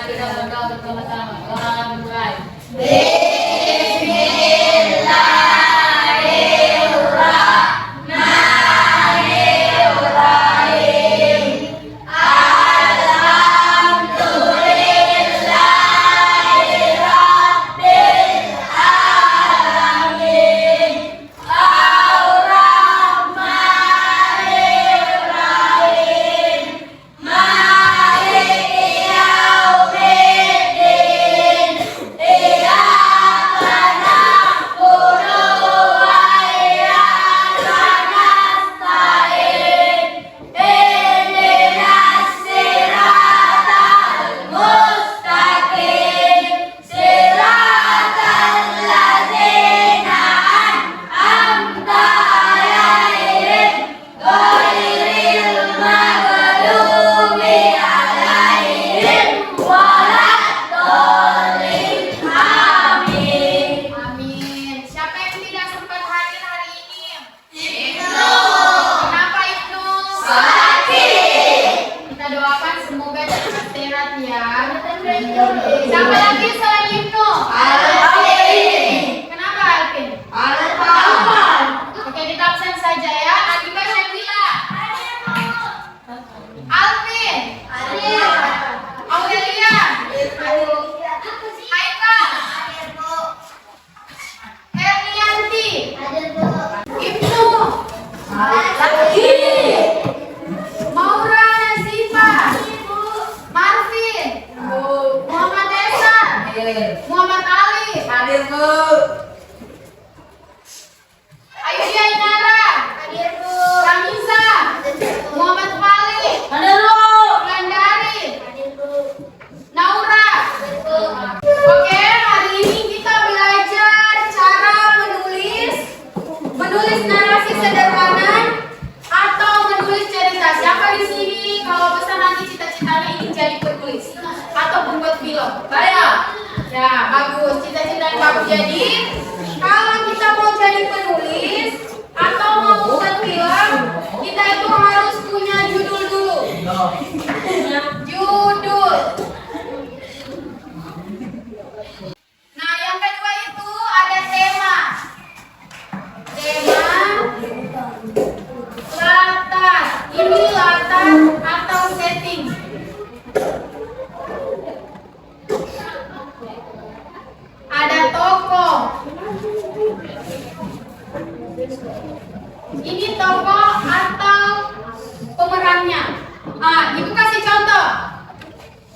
kita berdoa bersama-sama. Doa mulai. Siapa lagi selain Ibnu? Alvin. Kenapa Alvin? Alfan. Oke, kita absen saja ya. Adika Syakila. Alvin. Aurelia. Haikal. Herlianti. Ibnu. Maura Nasifa. Marvin. Muhammad Esa. Muhammad Ali. Hadir, Bu. Aisyah Inara. Hadir, Bu. Ramiza. Muhammad Khalid. Hadir, Bu. Wulandari. Hadir, Bu. Naura. Hadir, Bu. Oke, hari ini kita belajar cara menulis narasi sederhana atau menulis cerita. Siapa di sini kalau besar nanti cita-citanya ingin jadi penulis atau pembuat film? Saya. Ya, bagus. Cita-cita yang bagus. Jadi, kalau kita mau jadi penulis atau mau membuat film, kita itu harus punya judul dulu. Judul. Nah, yang kedua itu ada tema. Tema, latar. Ini latar atau setting. Ada tokoh. Ini tokoh atau pemerannya. Ibu kasih contoh.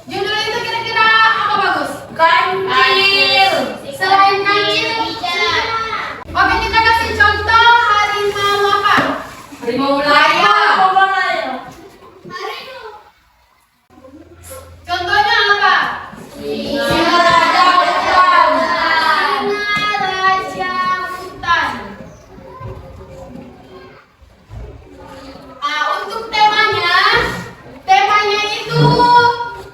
Judul itu kira-kira apa bagus? Kancil. Selain kancil, oke, kita kasih contoh harimau apa? Harimau Malaya. Contohnya apa? Singa Raja Hutan. Singa Raja Hutan. Untuk temanya itu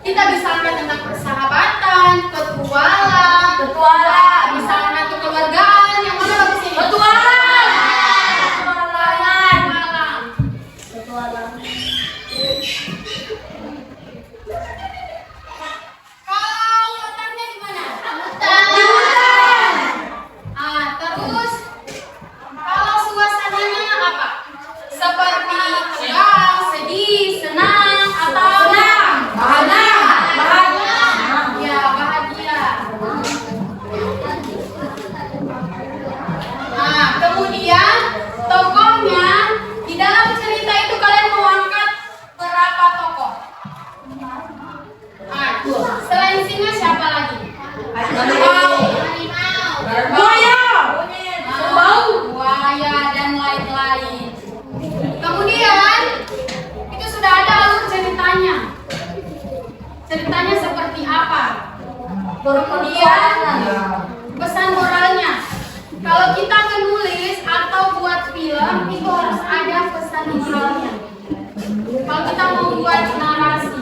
kita bisa angkat tentang persahabatan, petualang, bisa angkat kekeluargaan. Yang mana bagus ini? Petualang. Kalau latarnya di mana? Terus kalau suasananya apa? Seperti tegang, sedih, senang, atau bahagia? Ya, bahagia. Kemudian tokohnya di dalam cerita itu kalian mau angkat berapa tokoh? Selain singa siapa lagi? Buaya dan lain-lain. Kemudian itu sudah ada alur ceritanya. Ceritanya seperti apa? Kemudian pesan moralnya. Kalau kita menulis atau buat film itu harus ada pesan moralnya. Kalau kita mau buat narasi.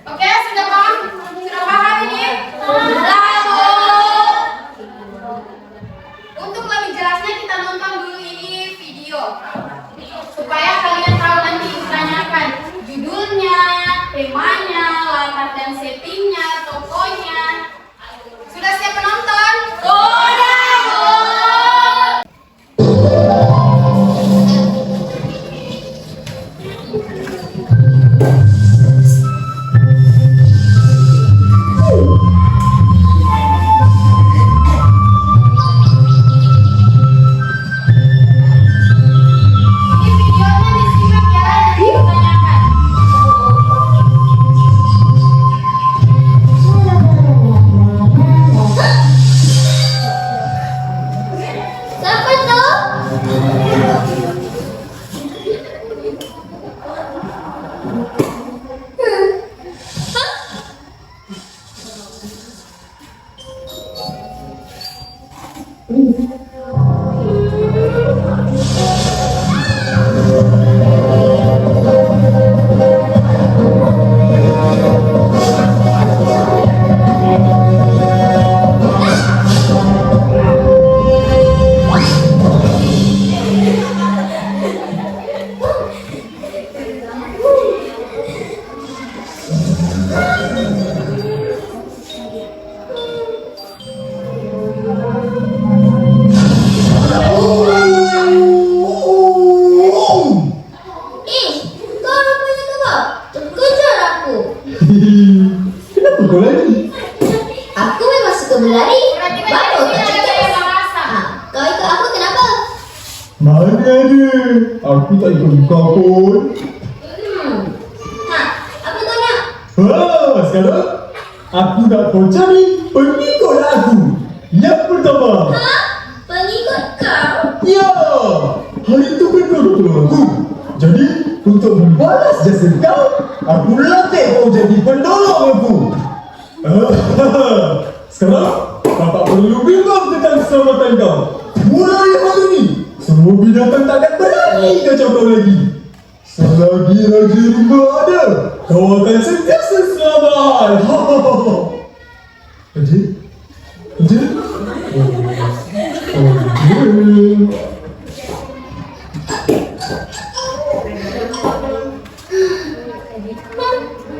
Oke, sudah paham? Sudah paham ini? Untuk lebih jelasnya kita nonton dulu ini video supaya kalian tahu nanti ditanyakan judulnya, temanya, latar dan settingnya, tokonya. Sudah siap penonton? Sudah, Bu. Ini videonya disimak ya, nanti ditanyakan. Siapa tuh? Ih, kau rupanya kebab. Terkejar aku. Kenapa kau lari? Aku memang suka berlari. Berarti kan Baru di tak sini ada cakap. gaya bahasa. Kau ikut aku kenapa? Mana ada? Aku tak ikut kau pun. Apa kau nak? Sekarang aku nak kau cari pengikut aku. Yang pertama. Pengikut kau? Ya, hari itu kan kau dah tolong aku. Jadi, untuk membalas jasa kau, aku latih kau jadi penolong aku. Sekarang, bapak perlu bimbang tentang keselamatan kau. Mulai hari ini, semua binatang tak akan berani kacau kau lagi. Selagi Raja Rimba ada, kau akan sentiasa selamat. Raja? Raja?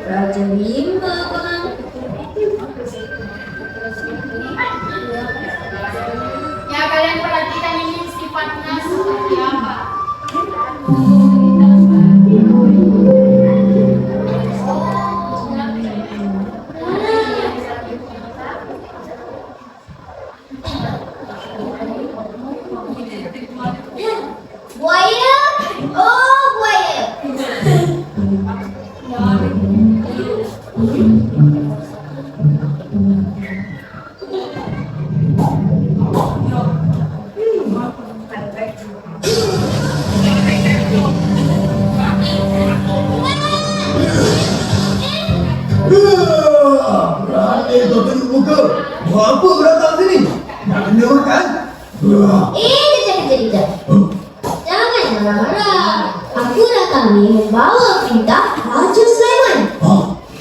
Raja Rimba kan? Ya, kalian perhatikan ini sifatnya seperti apa. Buaya? Oh, buaya. Berani kau tengok muka. Buat apa kau datang sini? Nak kena makan? Kejap. Jangan marah-marah. Aku datang ni membawa perintah Raja Sulaiman.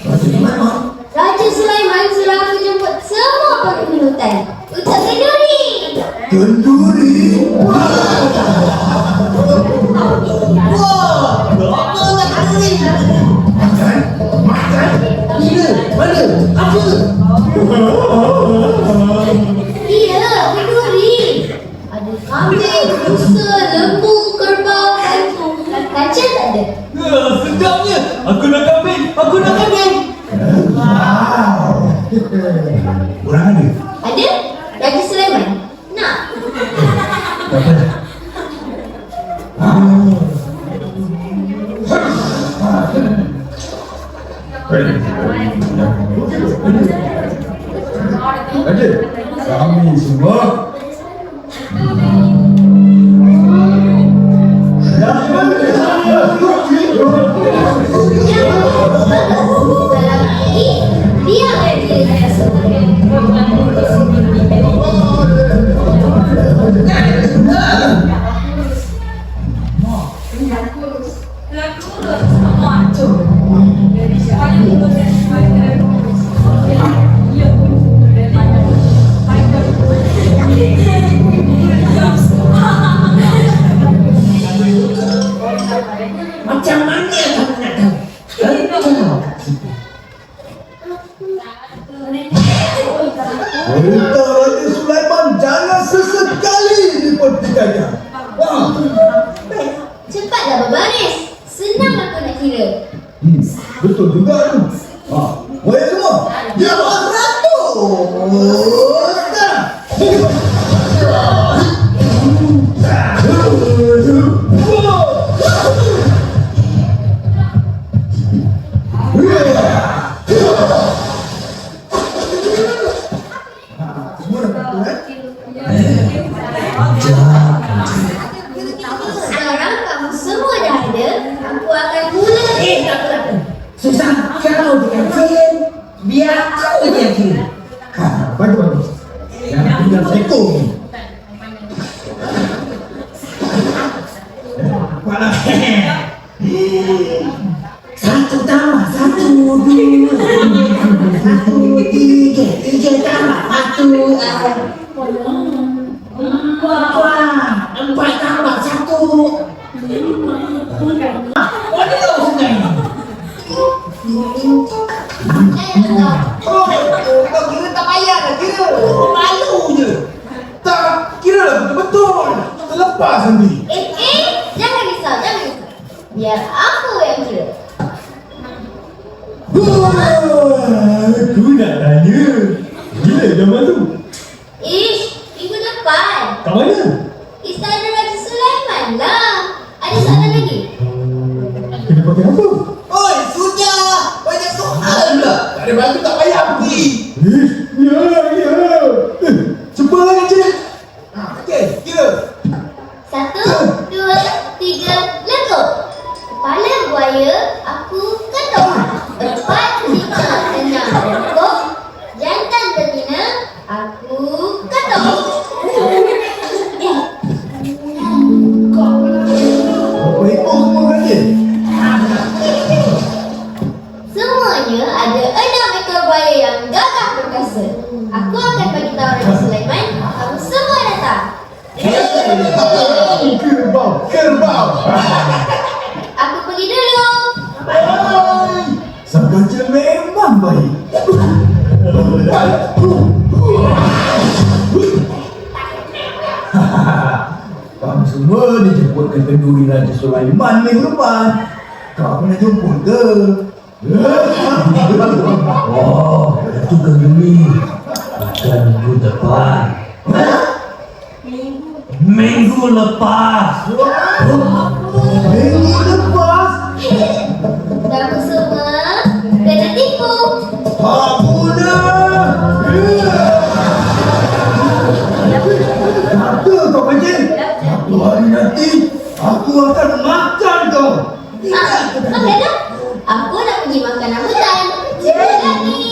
Raja di mana? Raja Sulaiman suruh aku jemput semua penduduk hutan untuk kenduri. Kenduri? Wah, apa nak kenduri? Makan? Bila? Mana? Apa? Iya, kenduri. Ada kambing, rusa, lembu, kerbau, kacang tak ada. Sedapnya! Aku nak kambing! Orang ada? Ada? Raja Sulaiman? Nak? Ada? Kami semua. Dia Raja Macam mana kamu nak tahu? Siap, Encik. Sekarang kamu semua dah ada. Aku akan mulai. Tak apa. Susah kalau dikancing, biar aku yang kira. Bagus. Yang tinggal seko ni. Walau satu tambah satu, dua, satu, tiga tambah satu, empat tambah satu. Oh, ni tahu sebenarnya. Kau kira tak payah dah kira. Malu je. Tak kira lah betul-betul. Terlepas nanti. Jangan risau, jangan risau. Biar aku yang kira. Aku nak tanya. Bila zaman tu? Minggu depan. Kat mana? Istana Raja Sulaiman lah. Ada soalan lagi? Kena pakai apa? Oi, sudah. Banyak soal pula. Tak ada bantu tak payah pergi. Ya. Cepat lagi cik. Okey, kira. 1, 2, 3, lekuk. Kepala buaya, aku ketuk. 4, 5, 6, lekuk. Jantan betina, aku ketuk. Apa ekor semua saja? Semuanya ada 6 ekor buaya yang gagah perkasa. Aku akan bagi tahu Raja Sulaiman, kamu semua datang. Kerbau. Aku pergi dulu. Sang kaca memang baik. Kamu semua dijemput ke kenduri Raja Sulaiman minggu depan. Kau pernah jemput ke? Oh, itu kenduri. Bukan minggu depan. Minggu lepas. Minggu lepas. Kamu semua kena tipu. Aku dah. Kata kau kancing. Satu hari nanti aku akan makan kau. Okey dah. Aku nak pergi makan rambutan. Cepat lagi.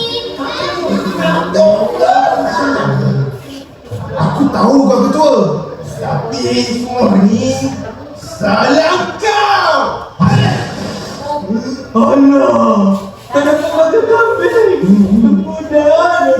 Aku tahu kau betul. Tapi semua ni salah kau. Allah. Kenapa makan kambing? Mudah.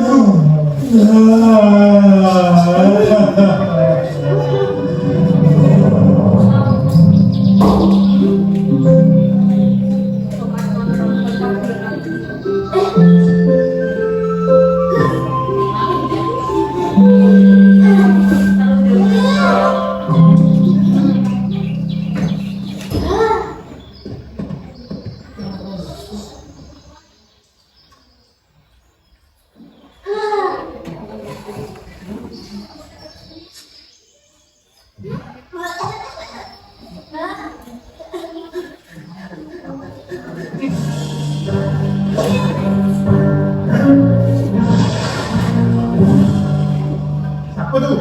Apa tu?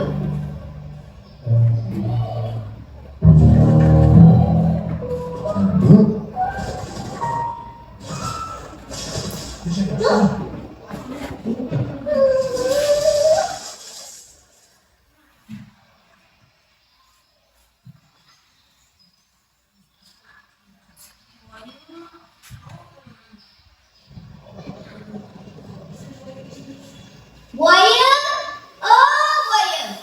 Buaya? Oh, buaya.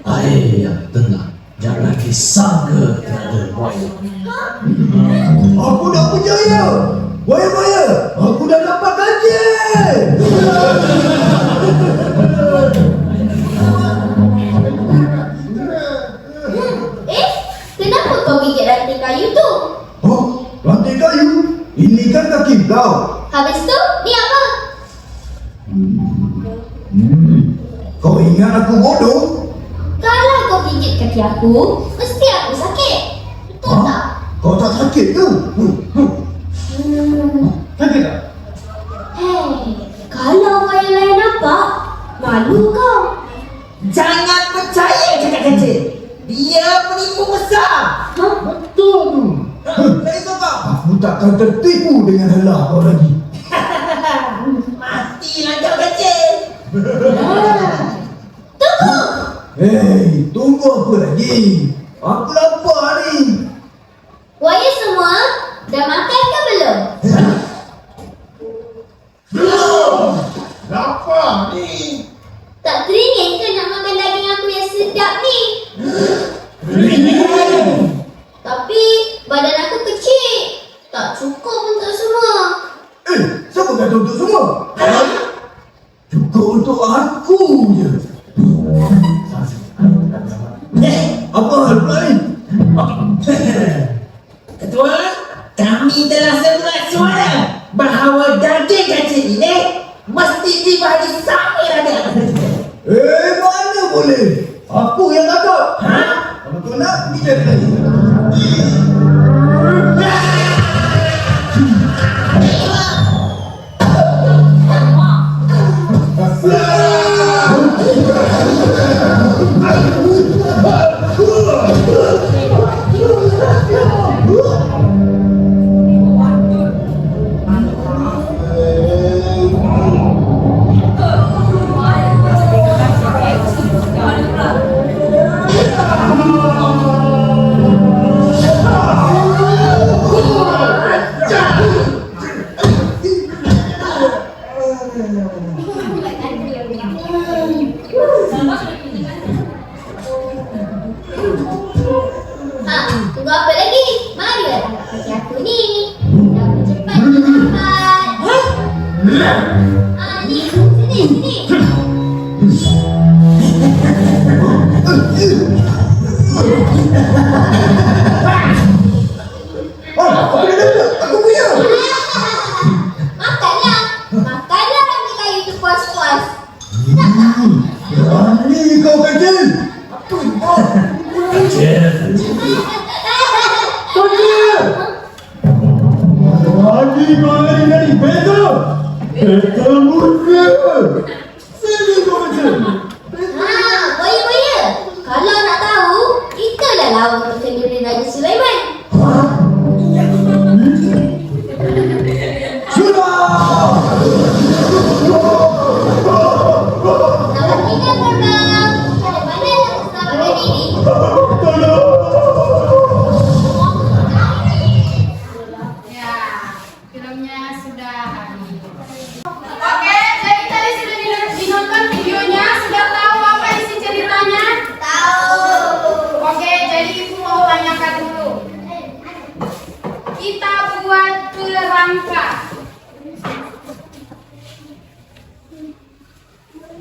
Air yang tenang. Jangan disangka tiada buaya. Aku dah percaya. Buaya-buaya, aku dah dapat kajian. Kenapa kau gigit ranting kayu tu? Oh, rantai kayu? Ini kan kaki kau. Habis tu, ni apa? Kau ingat aku bodoh? Kalau kau gigit kaki aku, mesti aku sakit. Betul tak? Kau tak sakit ke? Sakit tak? Hei, kalau orang yang lain nampak, malu kau. Jangan percaya cakap kecil. Dia penipu besar. Betul tu. Dari kau. Aku takkan tertipu dengan helah kau lagi. Matilah kau kecil. Tunggu! Hei, tunggu apa lagi? Aku lapar ni. Buaya semua, dah makan ke belum? Belum. Lapar ni. Tak teringin ke nak makan daging aku yang sedap ni? Tapi badan aku kecil. Tak cukup untuk semua. Siapa kata untuk semua? Cukup untuk aku je. Apa hal pula ni? Ketua, kami telah sebulat suara bahawa daging kecil ini mesti dibagi sama rata. Mana boleh? Aku yang kata. Kalau kau nak, pergi cari lagi. Tunggu apa lagi? Marilah tangkap kaki aku ni. Dah cepat cepat. Ni, sini. Aku punya. Makanlah rantai kayu tu puas-puas. Berani kau kecil. Kecil. Berani kau lari dari beza. Beza muda. Sini kau kecil. Buaya-buaya. Kalau nak tahu, itulah lawan untuk kenduri Raja Sulaiman. Sudah. Selamat tinggal korang. Ada mana nak selamatkan diri? Ya, filmnya sudah habis. Oke, jadi tadi sudah dinonton videonya, sudah tahu apa isi ceritanya? Tahu. Oke, jadi ibu mau tanyakan dulu. Kita buat kerangka.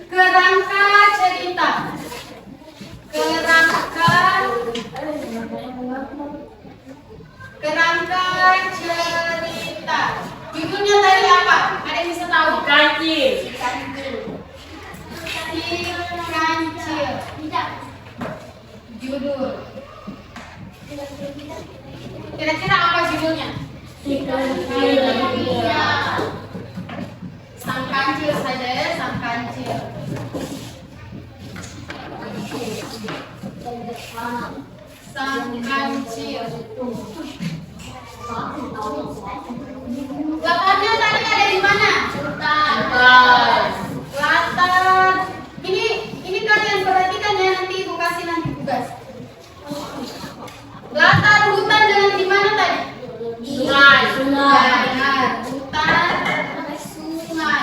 Kerangka cerita. Kerangka cerita. Judulnya tadi apa? Ada yang bisa tahu? Kancil. Kancil. Judul. Kira-kira apa judulnya? Sang kancil saja ya, sang kancil. Sang kancil. Latarnya tadi ada di mana? Latar. Ini kalian perhatikan ya, nanti ibu kasih nanti tugas. Latar hutan dengan di mana tadi? Sungai. Benar. Hutan, sungai.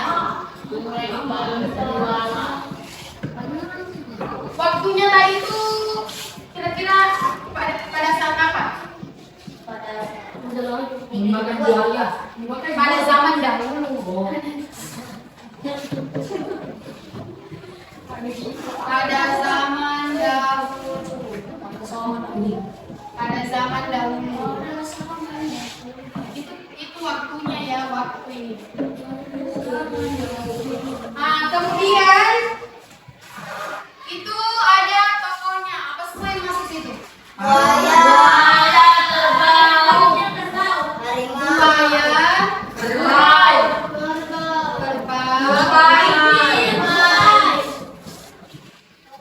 Waktunya tadi itu kira-kira pada saat apa? Pada zaman dahulu. Pada zaman dahulu. Pada zaman zaman dahulu. Itu waktunya ya, waktu ini. Nah, kemudian itu ada tokohnya. Apa semua yang masuk situ? Buaya,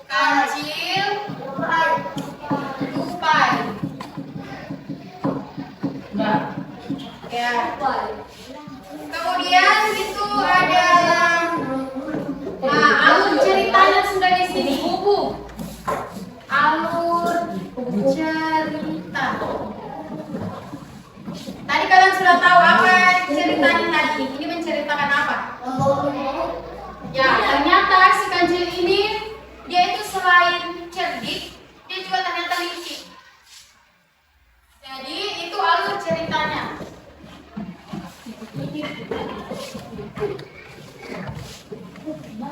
kancil, tupai. Ya. Kemudian itu ada alur ceritanya sudah di sini. Buku. Alur cerita. Tadi kalian sudah tahu apa ceritanya tadi. Ini menceritakan apa? Ya, ternyata si kancil ini dia itu selain cerdik, dia juga ternyata licik. Jadi itu alur ceritanya.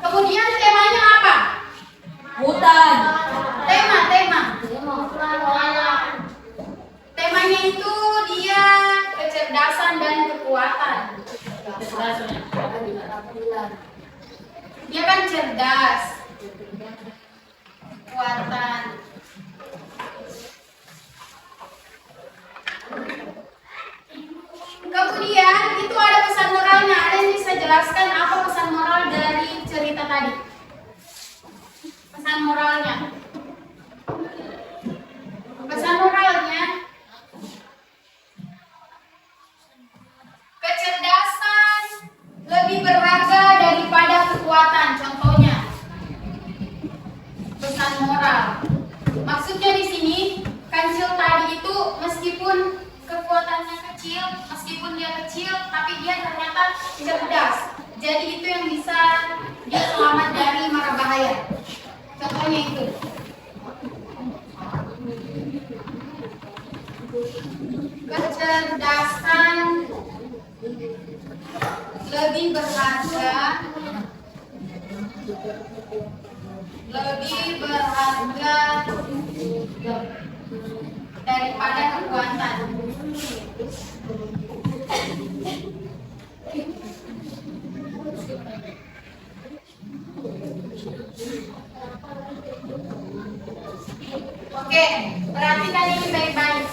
Kemudian temanya apa? Hutan. Tema. Temanya itu dia kecerdasan dan kekuatan. Dia kan cerdas, kekuatan. Kemudian itu ada pesan moralnya. Ada yang bisa jelaskan apa pesan moral dari cerita tadi? Pesan moralnya. Pesan moralnya, kecerdasan lebih berharga daripada kekuatan. Contohnya, pesan moral. Maksudnya di sini, kancil tadi itu meskipun kekuatannya kecil, meskipun dia kecil, tapi dia ternyata cerdas. Jadi itu yang bisa dia selamat dari mara bahaya. Contohnya itu. Kecerdasan lebih berharga daripada kekuatan. Oke, perhatikan ini baik-baik.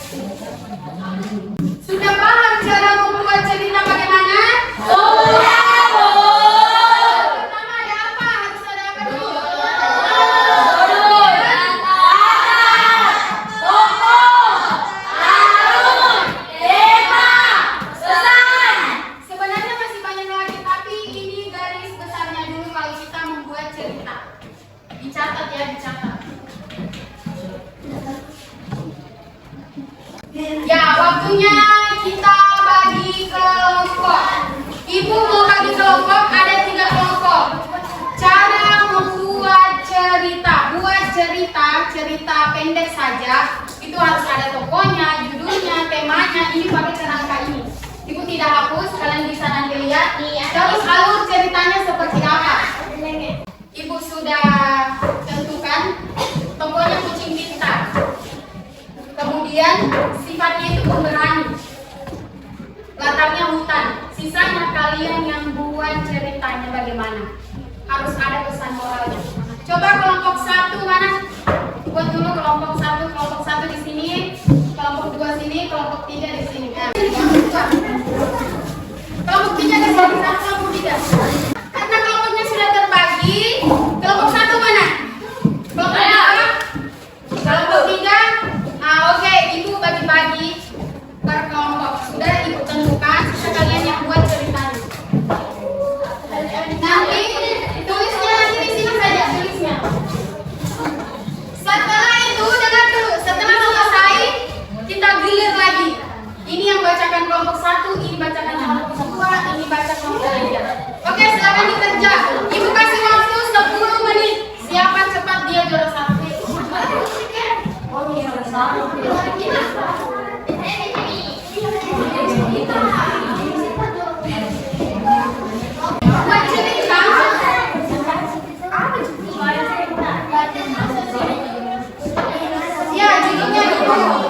Sudah paham cara membuat cerita bagaimana? Sudah, Bu. Pertama ada apa? Harus ada apa dulu? Sebenarnya masih banyak lagi, tapi ini garis besarnya dulu kalau kita membuat cerita. Dicatat ya, dicatat. Ya, waktunya kita bagi kelompok. Ibu mau bagi kelompok, ada 3 kelompok. Cara membuat cerita. Buat cerita pendek saja. Itu harus ada tokohnya, judulnya, temanya. Ini pakai kerangka ini. Ibu tidak hapus, kalian bisa nanti lihat. Terus alur ceritanya seperti apa? Ibu sudah tentukan tokohnya kucing pintar. Kemudian sifatnya itu pemberani. Latarnya hutan. Sisanya kalian yang buat ceritanya bagaimana. Harus ada pesan moralnya. Coba kelompok 1 mana? Buat dulu kelompok 1 di sini, kelompok 2 sini, kelompok 3 di sini. Kelompok 3 ada kelompok 3. Karena kelompoknya sudah terbagi, kelompok 1 mana? Kelompok 2? Kelompok 3? Oke, ibu bagi-bagi per kelompok. Sudah ibu tentukan, sisa kalian yang buat ceritanya. Nanti tulisnya nanti di sini saja tulisnya. Setelah itu dengar dulu. Setelah selesai kita gilir lagi. Ini yang bacakan kelompok 1, ini bacakan kelompok 2, ini baca kelompok 3. Oke, silakan dikerja. Ibu kasih waktu 10 menit. Siapa cepat dia juara 1. Buat cerita. Ya, judulnya dulu.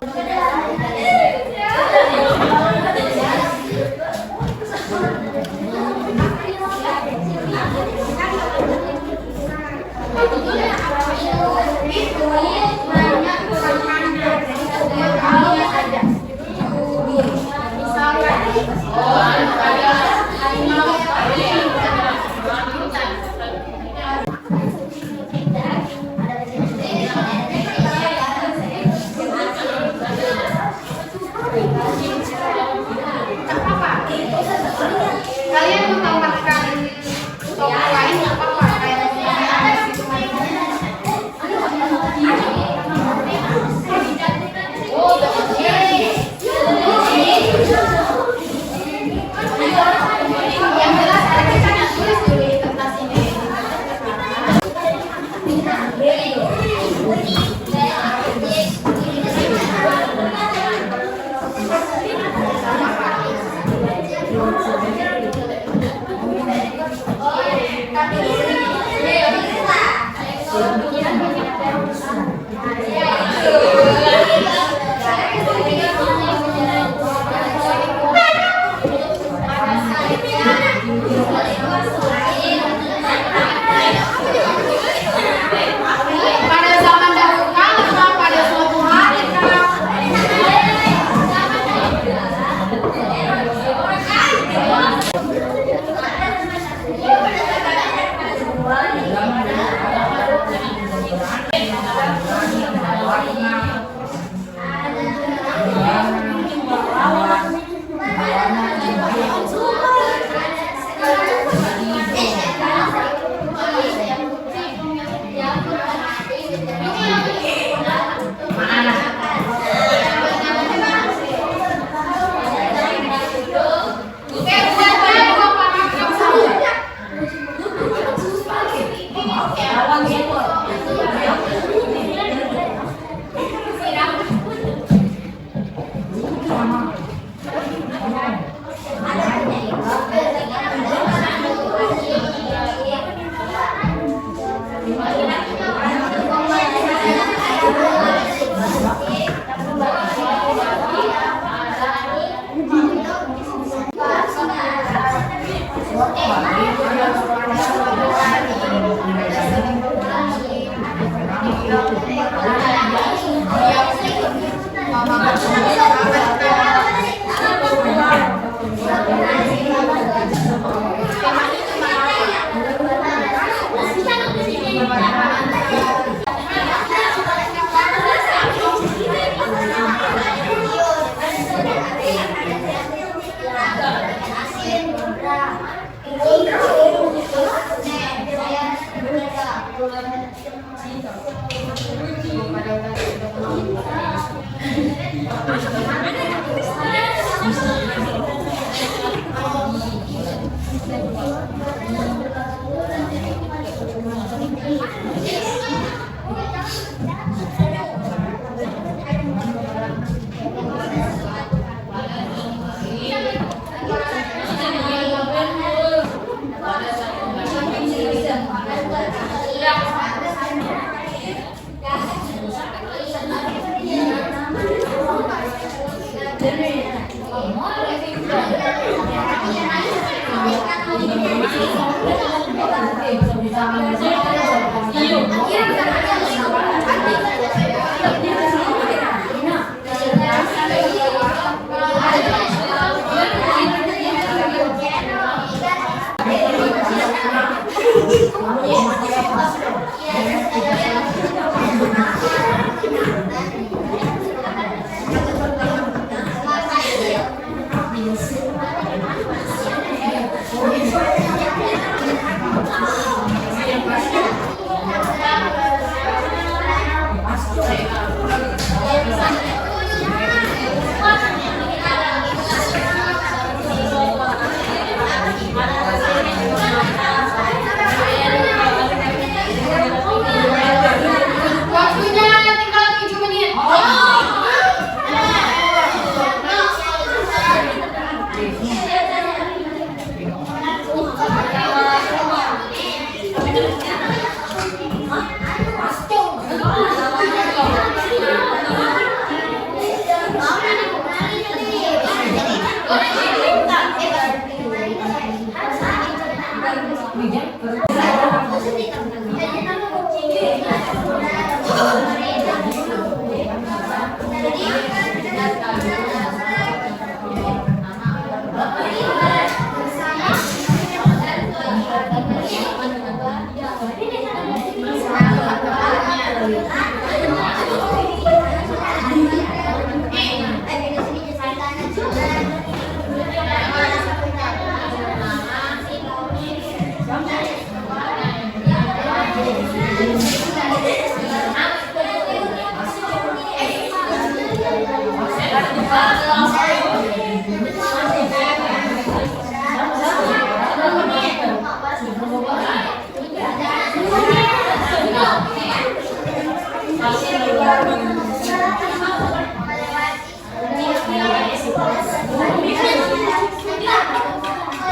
Nggak apa-apa. Kalian mau tambahkan topping lain nggak apa-apa. Kayak ada di situ. Oh, yang jelas kita tulis dulu di kertas ini. Pada zaman dahulu kala atau pada suatu hari kala.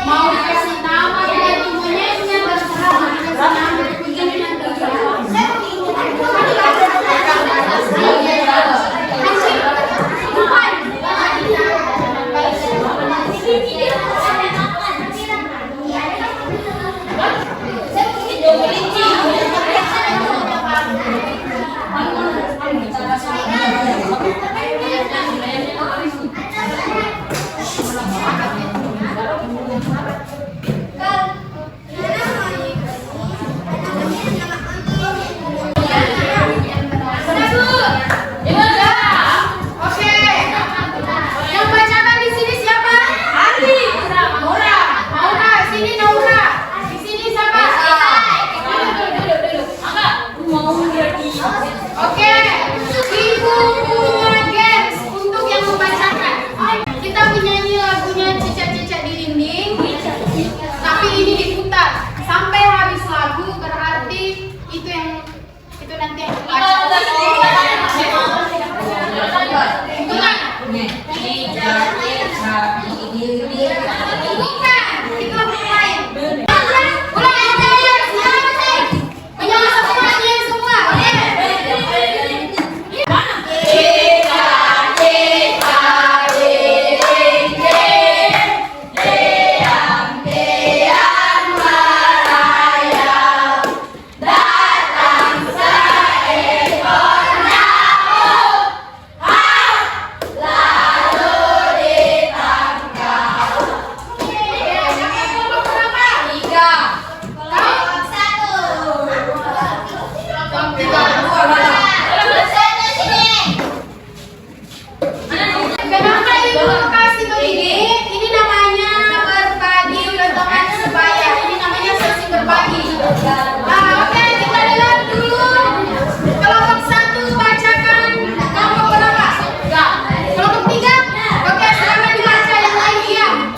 Mau dikasih nama dari monyetnya terserah, mau dikasih nama dari kucingnya Oke. Yang bacakan di sini siapa? Andi. Maura, sini Naura. Di sini siapa? Oke. Ibu punya games untuk yang membacakan. Kita menyanyi lagunya Cicak-cicak di dinding. Tapi ini diputar sampai habis lagu, berarti itu nanti yang dibaca. Bukan, itu lagu lain. Ulang aja, menyanyi semua. Kenapa ibu kasih begini? Ini namanya berbagi ulang tahun sebaya. Ini namanya sesi berbagi. Oke, kita lihat dulu. Kelompok 1 bacakan kelompok berapa? Kelompok 3? Oke, silakan dibaca yang lain diam.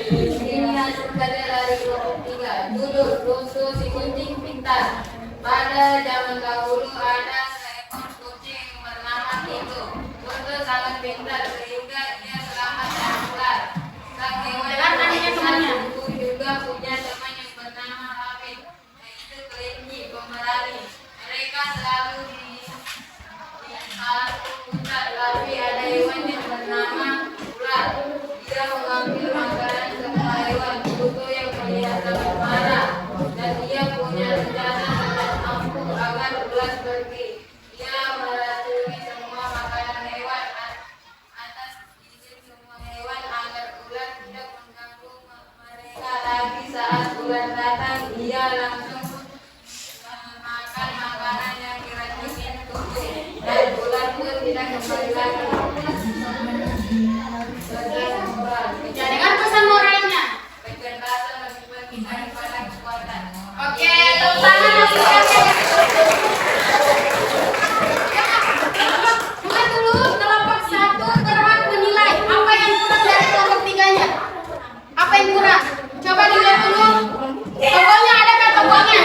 Ini suka dari kelompok 3. Duduk, rusuh si kucing pintar. Pada zaman dahulu ada seekor kucing bernama Kito. Kito sangat pintar sehingga ia selamat dari ular. Sang hewan yang pintar itu juga punya teman yang bernama Hamid, yaitu kelinci pemberani. Mereka selalu di satu hutan, tapi ada hewan yang bernama ular. Dia mengambil makanan semua hewan. Kutu yang melihat sangat marah dan dia punya rencana sangat ampuh agar ular pergi. Dia meracuni semua makanan hewan atas izin semua hewan agar ular tidak mengganggu mereka lagi. Saat ular datang, dia langsung makan makanan yang diracuni kutu dan ular pun tidak kembali lagi. Dengar pesan moralnya. Kecerdasan lebih penting daripada kekuatan. Oke, tepuk tangan masih siapa? Bukan dulu, kelompok 1 berhak menilai apa yang kurang dari kelompok 3-nya. Apa yang kurang? Coba dilihat dulu. Tokonya ada kan tokonya?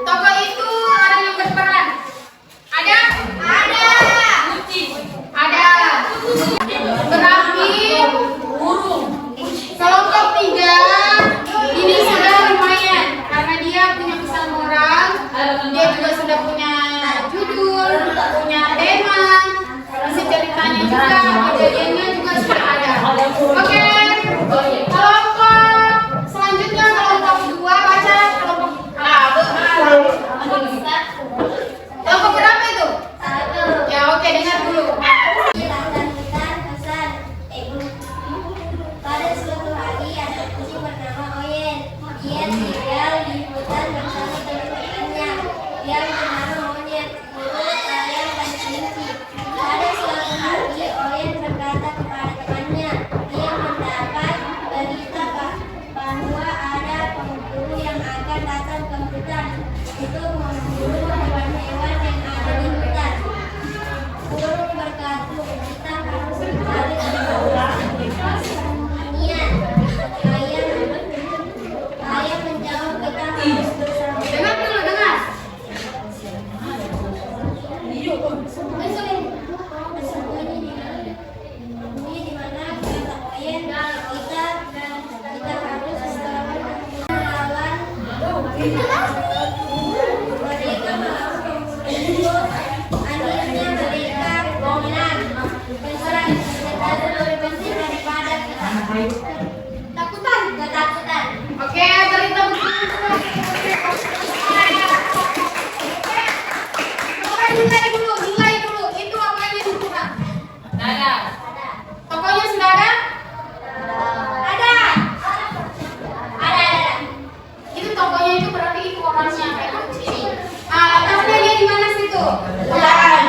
Tokoh itu orang yang berperan. Ada? Ada. Berarti kelompok 3 ini sudah lumayan karena dia punya pesan moral, dia juga sudah punya judul, punya tema, isi ceritanya juga, kejadiannya juga sudah ada. Oke, kelompok selanjutnya kelompok 2 baca kelompok kelompok berapa itu? Ya oke, dengar dulu. Pada suatu hari ada kucing bernama Oyen. Dia tinggal di hutan bersama teman-temannya yang bernama Monyet, burung, ayam, dan kelinci. Pada suatu hari Oyen ada. Tokonya sudah ada? Ada. Ada. Itu tokonya itu berarti itu orangnya kayak kunci. Letaknya dia di mana situ? Bulan.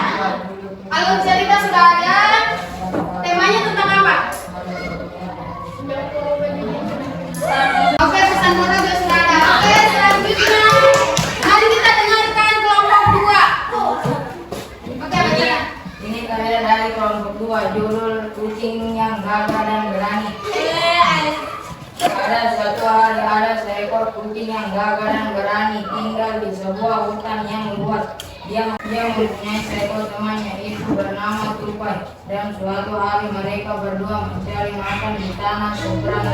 Alur cerita sudah ada. Temanya tentang apa? Oke, pesan moral juga sudah ada. Oke, selanjutnya mari kita dengarkan kelompok 2. Oke, bagaimana? Ini karya dari kelompok 2, judul Kucing yang Gagah dan Berani. Pada suatu hari ada seekor kucing yang gagah dan berani tinggal di sebuah hutan yang luas. Dia mempunyai seekor temannya itu bernama Tupai. Dan suatu hari mereka berdua mencari makan di tanah seberang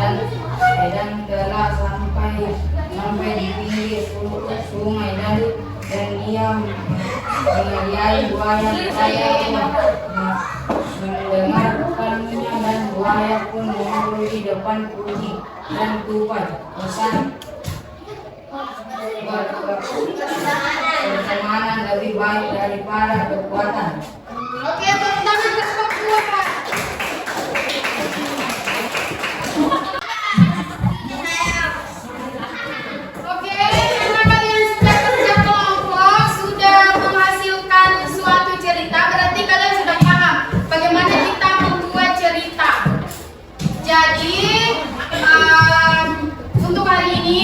dan telah sampai di pinggir sungai dan dia melihat buaya mendengarkannya dan buaya pun muncul di depan kucing dan Tupai. Pertemanan lebih baik daripada kekuatan. Oke, tepuk tangan kelompok 2, Pak. Oke, karena kalian sudah kerja kelompok, sudah menghasilkan suatu cerita, berarti kalian sudah paham bagaimana kita membuat cerita. Jadi, untuk hari ini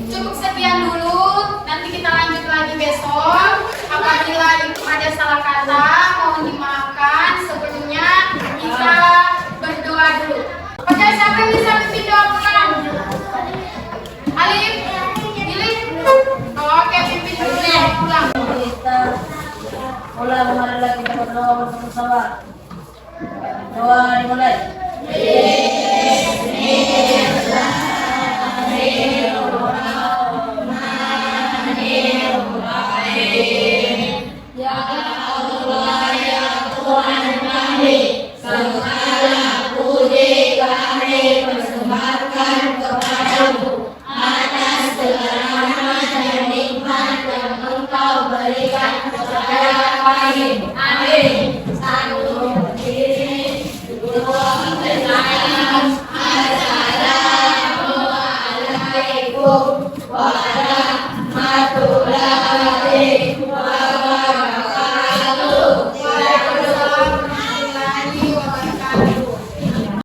cukup sekian dulu. Nanti kita lanjut lagi besok. Apabila itu ada salah kata, mohon dimaafkan. Sebelumnya kita berdoa dulu. Oke, siapa yang bisa pimpin doa pulang? Alif, pilih. Oke, pimpin dulu doa pulang. Kita mulai marilah kita berdoa bersama-sama. Doa dimulai. Amin. Assalamualaikum